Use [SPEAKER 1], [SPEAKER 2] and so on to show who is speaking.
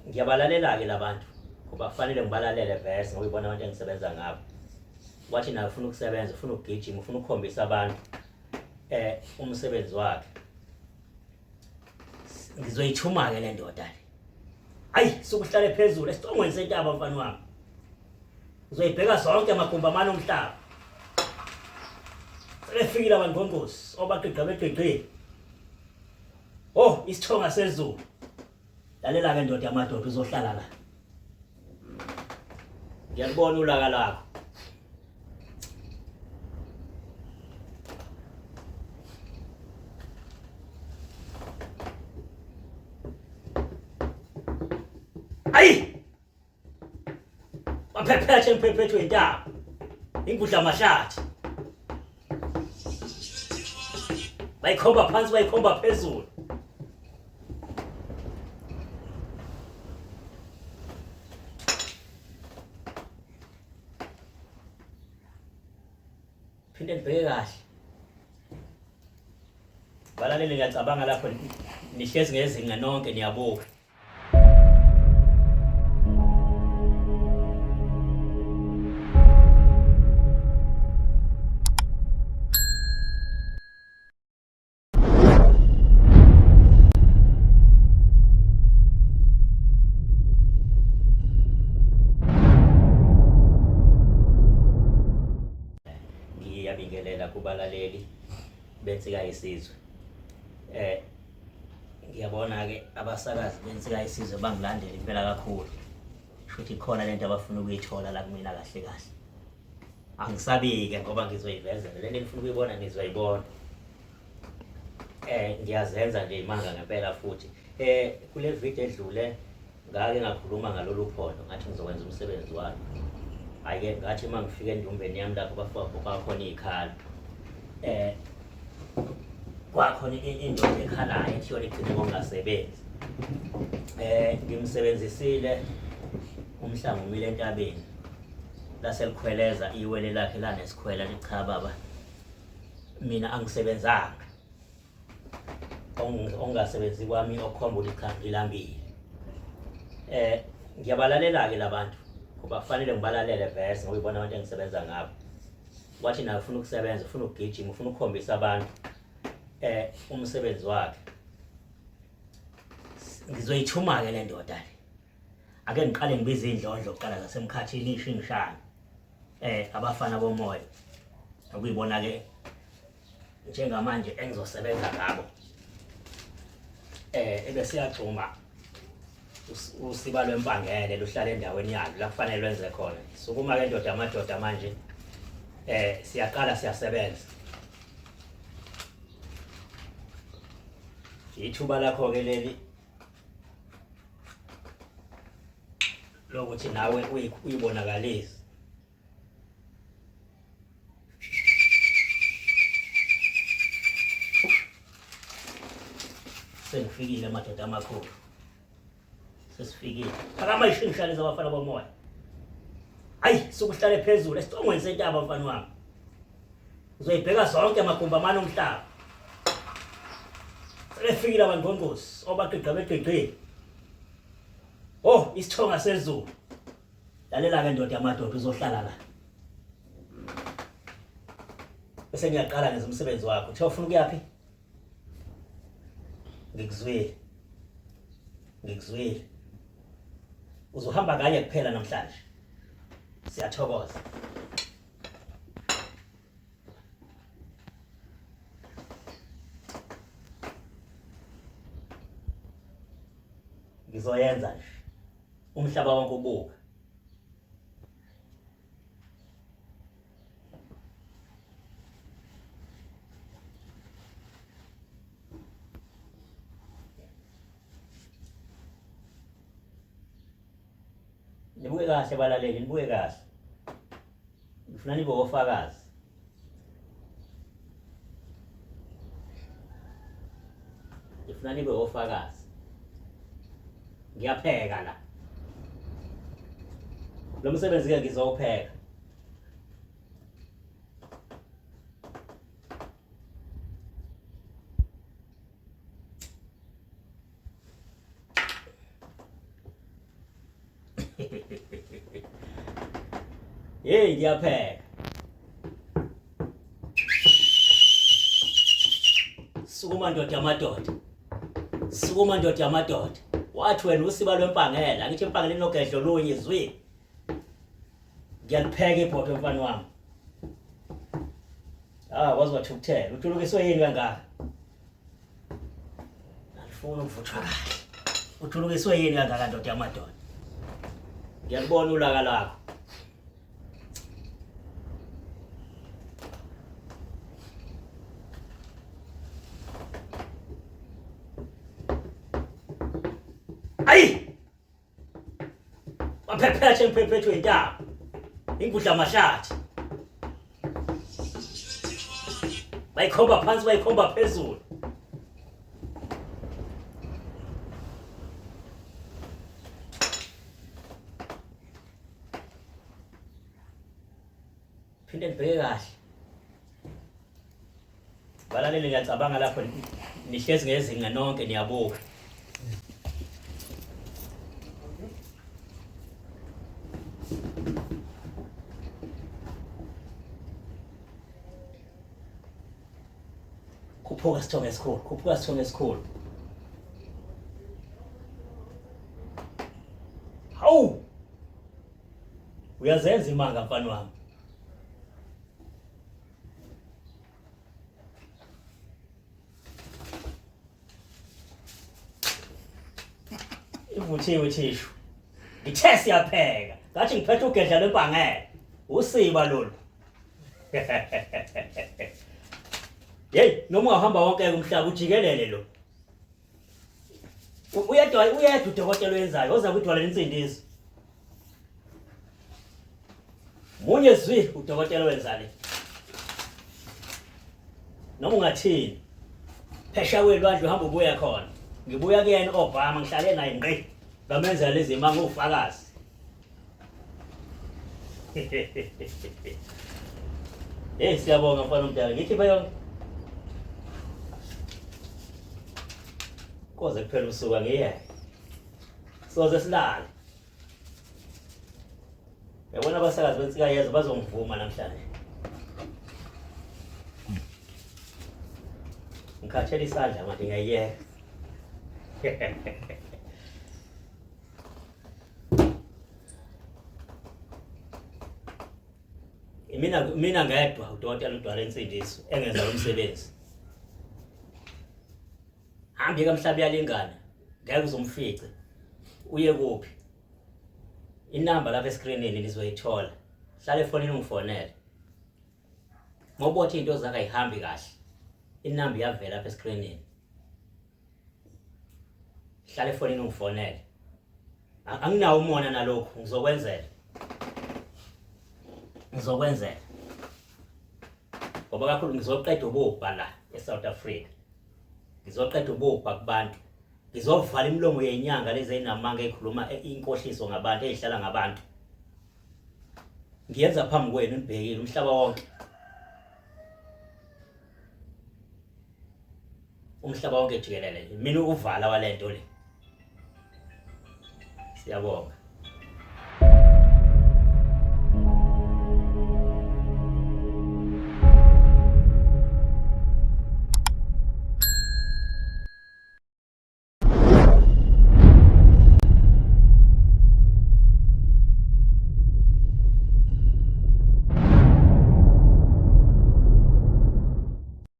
[SPEAKER 1] ngiyabalalela-ke labantu ngoba kufanele ngibalalele vese ngoba ibona abantu engisebenza ngabo. Wathi naye ufuna ukusebenza, ufuna ukugijima, ufuna ukukhombisa abantu umsebenzi wakhe. Ngizoyithuma-ke le ndoda le. Hayi, sukuhlale phezulu esicongweni sentaba mfana wami. Uzoyibheka zonke amagumbi amane omhlaba. Sebefikile abantu bonkosi obaqeqe. Oh, isithonga sezulu. Lalela-ke ndoda yamadoda uzohlala la. Ngiyakubona ulaka lakho. Hayi! Baphephethe emphephetho intaba. Ingudla amahlathi. Bayikhomba phansi, bayikhomba phezulu. Phinde nibheke kahle. Balaleli ngiyacabanga lapho nihlezi ngezinga nonke niyabuka. Ngiyabingelela kubalaleli bensika yesizwe. Ngiyabona-ke abasakazi bensika yesizwe bangilandela impela kakhulu. Futhi khona lento abafuna ukuyithola la kumina kahle kahle. Angisabi-ke ngoba ngizoyivezela lento engifuna ukuyibona nizoyibona. Ngiyazenza nje imanga ngempela futhi. Kule video edlule ngake ngakhuluma ngalolu phondo ngathi ngizokwenza umsebenzi wami. Hayi-ke ngathi uma ngifika endumbeni yami lapho kwakhona iy'khala. Kwakhona indoda ekhalayo ethiyona igcine ngokungasebenzi. Ngimsebenzisile umhlanga umile entabeni. Lase likhweleza iwele lakhe lanesikhwela lithi cha baba, mina angisebenzanga. Ongasebenzi kwami okhomba ukuthi cha ngilambile. Ngiyabalalela-ke labantu ngoba kufanele ngibalalele vese ngoba ibona abantu engisebenza ngabo. Wathi naye ufuna ukusebenza, ufuna ukugijima, ufuna ukukhombisa abantu umsebenzi wakhe. Ngizoyithuma-ke le ndoda le. Ake ngiqale ngibize indlondlo kuqala zasemkhathini ishingishane. Abafana bomoya. Ukuyibona-ke njengamanje engizosebenza ngabo. Ebese yagcuma usiba lwempangele luhlala endaweni yalo la kufanele lwenze khona. Sukuma-ke ndoda amadoda manje siyaqala siyasebenza. Ithuba lakho-ke leli lokuthi nawe uyibonakalise. Sengifikile madoda amakhulu. Sesifikile. Phakama ishingishane zabafana bomoya. Hayi, sukuhlale phezulu esicongweni sentaba mfana wami. Uzoyibheka zonke amagumbi amane omhlaba. Sebefikile abantu bonkosi obaqeqe. Oh, isithonga sezulu. Lalela-ke ndoda yamadoda uzohlala la. Bese ngiyaqala ngenza umsebenzi wakho. Uthe ufuna ukuyaphi? Ngikuzwile. Uzohamba kanye kuphela namhlanje. Siyathokoza. Ngizoyenza nje. Umhlaba wonke ubuka. Nibuke kahle balaleli, nibuke kahle. Ngifuna nibe ofakazi. Ngifuna nibe ofakazi. Ngiyapheka la. Lo msebenzi-ke ngizowupheka. Hey ngiyapheka. Sukuma ndoda yamadoda. Sukuma ndoda yamadoda. Wathi wena usiba lwempangela, ngithi impangela inogedlo lunye zwi. Ngiyalipheka ibhodo mfana wami. Wazi wathukuthela. Uthulukiswe yini kangaka? Alifuna ukuvuthwa kahle. Uthulukiswe yini kangaka ndoda yamadoda? Ngiyalibona ulaka lakho. Ayi! Baphephethe imphephetho intaba. Ingudla amahlathi. Bayikhomba phansi bayikhomba phezulu. Phinde libheke kahle. Balalele ngiyacabanga lapho nihlezi ngezinga nonke niyabuka. Khuphuka sithonge esikhulu, khuphuka sithonge esikhulu. Hawu! Uyazenza imanga mfana wami. Ivuthiwe thishu. Ngithe siyapheka. Ngathi ngiphethe ugedla lempangela. Usiba lolu. Hey, noma uhamba wonke umhlaba ujikelele lo. Uyedwa udokotela wenzayo, oza kudwala insindiso. Munye zwi udokotela wenzale. Noma ungathini. Phesha welwandle uhamba ubuya khona. Ngibuya kuyena Obama ngihlale naye ngqi. Bamenza lezi manga ufakazi. Hey siyabonga mfana omdala. Ngikhipha yonke. Koze kuphela usuka ngiye. Soze silale. Yabona abasakazi bensika yezwe bazongivuma namhlanje. Ngikhathela isandla manje ngiyayeka. Mina ngedwa udokotela udwala insindiso engenza umsebenzi. Hambi kamhlabi yalingana ngeke uzomfice. Uye kuphi? Inamba lapha escreenini nizoyithola. Hlala efonini ungifonele. Mawubothi into zakho ayihambi kahle. Inamba iyavela lapha escreenini. Hlala efonini ungifonele. Anginawo umona nalokho ngizokwenzela. Ngizokwenzela. Ngoba kakhulu ngizoqeda ubupha la eSouth Africa. Ngizoqeda ubupha kubantu. Ngizovala imilomo yenyanga lezi enamanga ekhuluma inkohliso ngabantu ezihlala ngabantu. Ngiyenza phambi kwenu nibhekile umhlaba wonke. Umhlaba wonke jikelele. Mina uvala walento le. Siyabonga.